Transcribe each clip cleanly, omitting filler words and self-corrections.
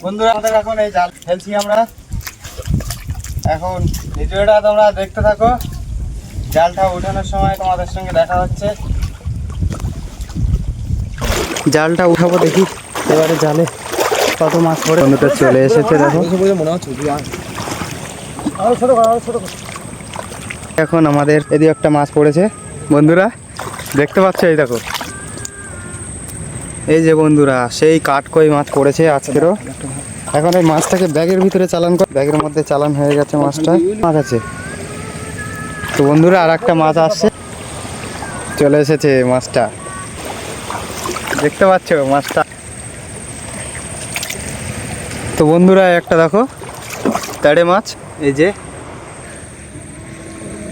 বন্ধুরা আমাদের এখন এই জাল ফেলছি আমরা। এখন ভিডিওটা তোমরা দেখতে থাকো, জালটা উঠানোর সময় তোমাদের সঙ্গে দেখা হচ্ছে। জালটা উঠাবো, দেখি এবারে জালে কত মাছ পড়ে। বন্ধুটা চলে এসেছে, দেখো মনে হচ্ছে এখন আমাদের এদিকে একটা মাছ পড়েছে বন্ধুরা, দেখতে পাচ্ছ? এই দেখো, এই যে বন্ধুরা সেই কাঠকই মাছ পড়েছে আজকেরও। এখন এই মাছটাকে ব্যাগের ভিতরে চালান কর, ব্যাগের মধ্যে চালান হয়ে গেছে মাছটা। মাছ আছে তো বন্ধুরা, আর একটা মাছ আসছে, চলে এসেছে মাছটা, দেখতে পাচ্ছ মাছটা। তো বন্ধুরা একটা দেখো তাড়ে মাছ, এই যে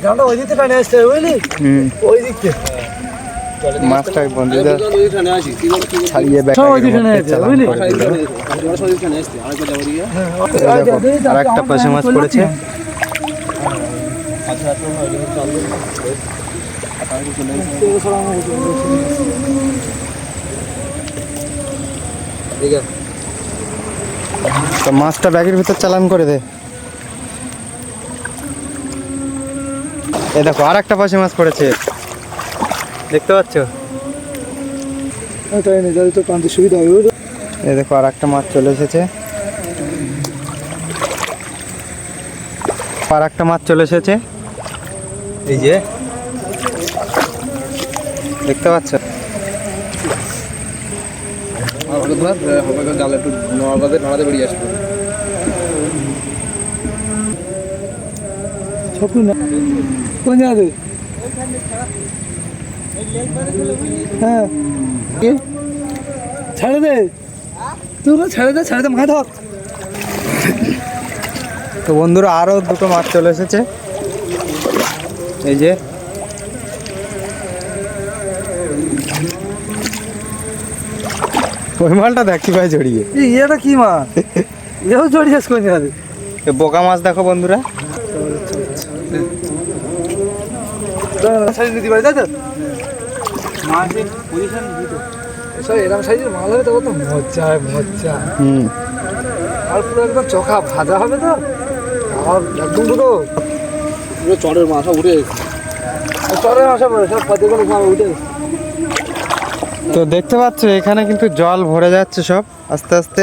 জালটা ওই দিকতে টানে আসছে, বুঝলি? ওই দিকতে মাছটা বন্ধুরা ছাড়িয়ে আর একটা পাশে মাছ পড়েছে। তো মাছটা ব্যাগের ভিতর চালান করে দে। এই দেখো আর একটা পাশে মাছ পড়েছে, দেখতে পাচ্ছ? সুবিধা হবে। এই দেখো আর একটা মাছ চলে এসেছে, আর একটা মাছ চলে এসেছে, এই যে দেখতে পাচ্ছ? জাল একটু নড়াতে বেরিয়ে আসবে। কোন জায়গাতে? হ্যাঁ ছেড়ে দে, তুই ছেড়ে দে, ছেড়ে দে, মাছ ধর। তো বন্ধুরা আরো দুটো মাছ চলে এসেছে, এই যে ওই মালটা দেখ কি ভাই জড়িয়ে। এটা কি মাছ? এও জড়িয়ে কোন জায়গাতে? বোকা মাছ দেখো বন্ধুরা। এরকম সাইজের মাল হবে তো কত মজা, মজা। আর পুরো একদম চোখা ভাজা হবে তো, আর একদম পুরো চরের মাথা উঠে, চরের মাথা পড়ে সব পাতিগুলো উঠে। তো দেখতে পাচ্ছ এখানে কিন্তু জল ভরে যাচ্ছে সব আস্তে আস্তে।